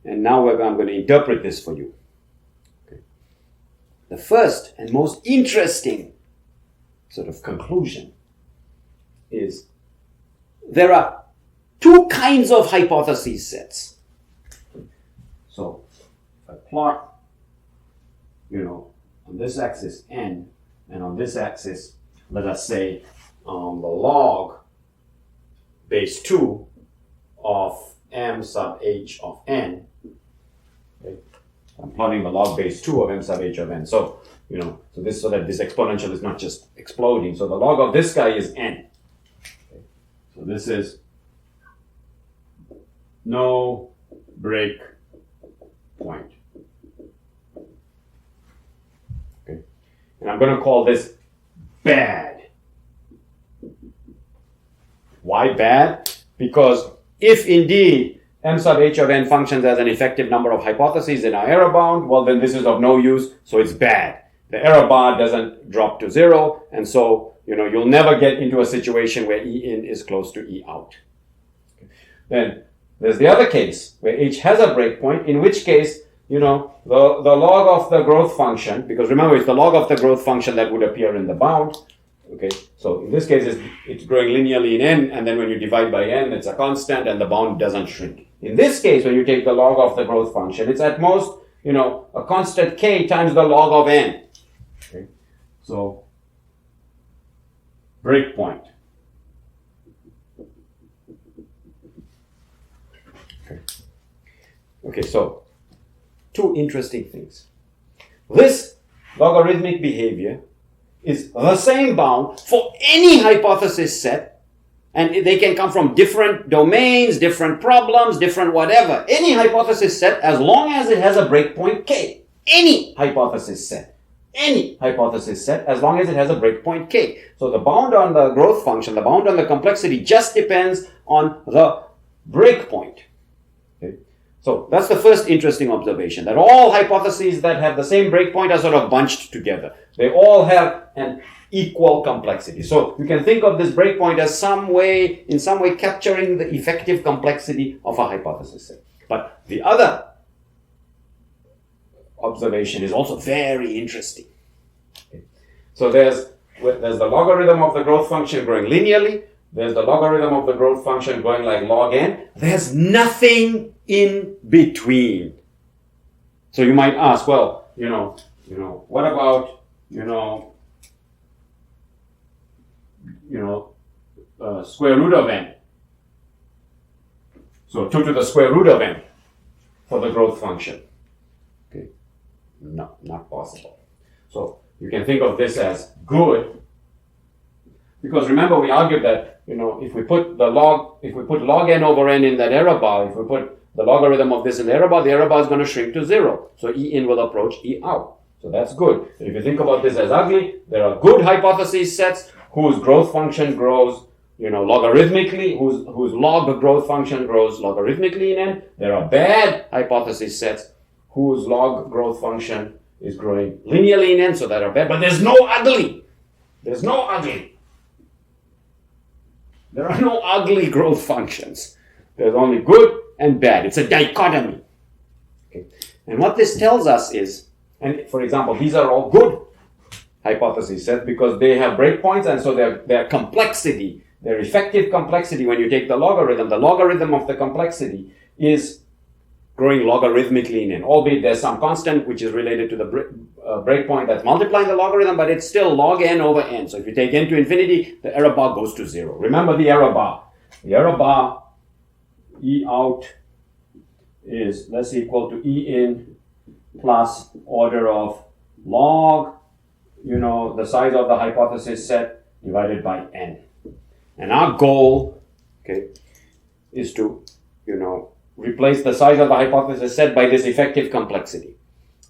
And now I'm going to interpret this for you. Okay. The first and most interesting sort of conclusion is there are two kinds of hypothesis sets. So if I plot, on this axis n, and on this axis, let us say the log base 2 of m sub h of n. Okay. I'm plotting the log base 2 of m sub h of n. So, so that this exponential is not just exploding. So the log of this guy is n. Okay. So this is no break point. Okay. And I'm going to call this bad. Why bad? Because if indeed m sub h of n functions as an effective number of hypotheses in our error bound, well then this is of no use, so it's bad. The error bar doesn't drop to 0, and so you'll never get into a situation where E in is close to E out. Okay. Then there's the other case where h has a breakpoint, in which case the log of the growth function, because remember it's the log of the growth function that would appear in the bound. Okay, so in this case it's growing linearly in n, and then when you divide by n, it's a constant, and the bound doesn't shrink. In this case, when you take the log of the growth function, it's at most, a constant k times the log of n. Okay, so breakpoint. Okay, so two interesting things. This logarithmic behavior is the same bound for any hypothesis set, and they can come from different domains, different problems, different whatever. Any hypothesis set, as long as it has a breakpoint k. Any hypothesis set. Any hypothesis set, as long as it has a breakpoint k. So the bound on the growth function, the bound on the complexity just depends on the breakpoint. Okay? So that's the first interesting observation, that all hypotheses that have the same breakpoint are sort of bunched together. They all have an equal complexity. So you can think of this breakpoint as in some way capturing the effective complexity of a hypothesis set. But the other observation is also very interesting. Okay. So there's the logarithm of the growth function growing linearly. There's the logarithm of the growth function going like log n. There's nothing in between. So you might ask, well, what about, square root of n? So 2 to the square root of n for the growth function. Okay, no, not possible. So you can think of this as good, because remember we argued that if we put log n over n in that error bar, if we put the logarithm of this in the error bar is going to shrink to 0. So E in will approach E out. So that's good. If you think about this as ugly, there are good hypothesis sets whose growth function grows, logarithmically, whose log growth function grows logarithmically in n. There are bad hypothesis sets whose log growth function is growing linearly in n, so that are bad. But there's no ugly. There's no ugly. There are no ugly growth functions. There's only good and bad. It's a dichotomy. Okay. And what this tells us is, and for example, these are all good hypothesis sets because they have breakpoints, and so their complexity, their effective complexity, when you take the logarithm of the complexity is growing logarithmically in n, albeit there's some constant which is related to the breakpoint that's multiplying the logarithm, but it's still log n over n. So if you take n to infinity, the error bar goes to 0. Remember the error bar. The error bar, E out, is less equal to E in plus order of log, the size of the hypothesis set divided by n. And our goal, okay, is to, replace the size of the hypothesis set by this effective complexity.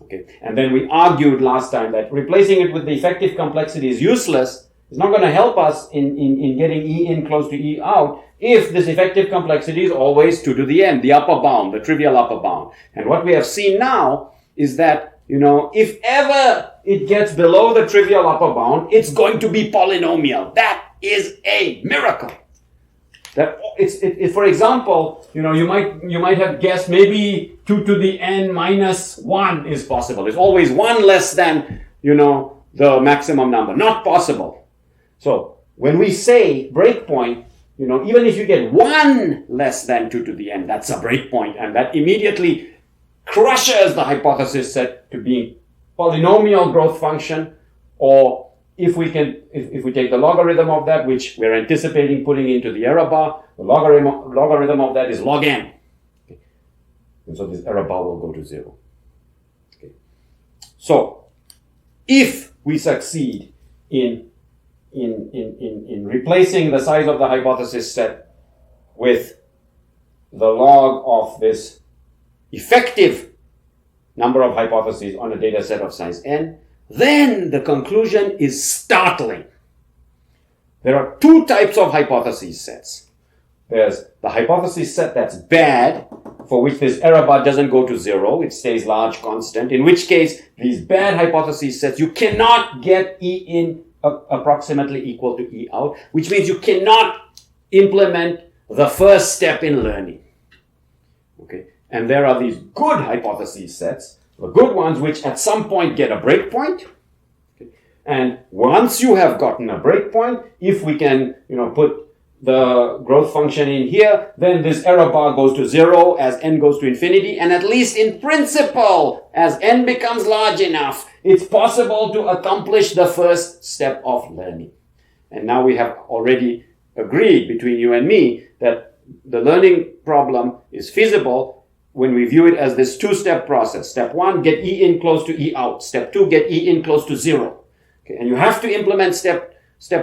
Okay, and then we argued last time that replacing it with the effective complexity is useless. It's not going to help us in getting E in close to E out if this effective complexity is always 2 to the n, the upper bound, the trivial upper bound. And what we have seen now is that, if ever it gets below the trivial upper bound, it's going to be polynomial. That is a miracle. That for example, you might have guessed maybe 2 to the n minus 1 is possible. It's always 1 less than, the maximum number. Not possible. So when we say breakpoint, even if you get 1 less than 2 to the n, that's a breakpoint, and that immediately crushes the hypothesis set to being polynomial growth function, or if we take the logarithm of that, which we're anticipating putting into the error bar, the logarithm of that is log n. Okay. And so this error bar will go to 0. Okay. So if we succeed in replacing the size of the hypothesis set with the log of this effective number of hypotheses on a data set of size n, then the conclusion is startling. There are 2 types of hypothesis sets. There's the hypothesis set that's bad, for which this error bar doesn't go to 0, it stays large constant, in which case these bad hypothesis sets, you cannot get E in approximately equal to E out, which means you cannot implement the first step in learning. Okay, and there are these good hypothesis sets, the good ones which at some point get a breakpoint. Okay. And once you have gotten a breakpoint, if we can, put the growth function in here, then this error bar goes to 0 as n goes to infinity, and at least in principle, as n becomes large enough, it's possible to accomplish the first step of learning. And now we have already agreed between you and me that the learning problem is feasible when we view it as this 2-step process. Step 1, get E in close to E out. Step 2, get E in close to 0. Okay, and you have to implement step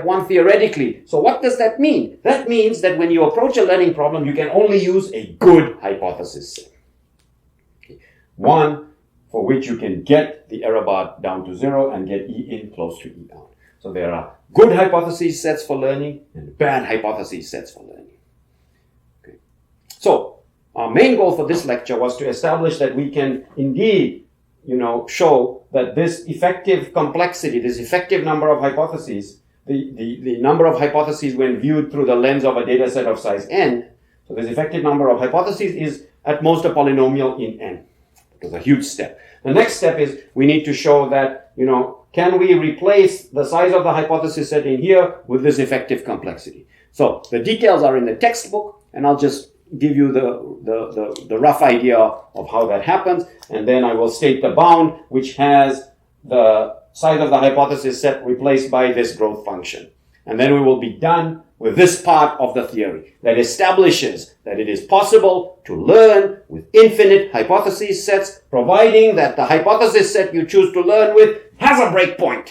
1 theoretically. So what does that mean? That means that when you approach a learning problem, you can only use a good hypothesis set. Okay. One for which you can get the error bar down to 0 and get E in close to E out. So there are good hypothesis sets for learning and bad hypothesis sets for learning. Okay. So our main goal for this lecture was to establish that we can indeed, show that this effective complexity, this effective number of hypotheses, the number of hypotheses when viewed through the lens of a data set of size n, so this effective number of hypotheses is at most a polynomial in n. It's a huge step. The next step is we need to show that, can we replace the size of the hypothesis set in here with this effective complexity? So the details are in the textbook, and I'll just give you the rough idea of how that happens, and then I will state the bound, which has the size of the hypothesis set replaced by this growth function. And then we will be done with this part of the theory that establishes that it is possible to learn with infinite hypothesis sets, providing that the hypothesis set you choose to learn with has a breakpoint.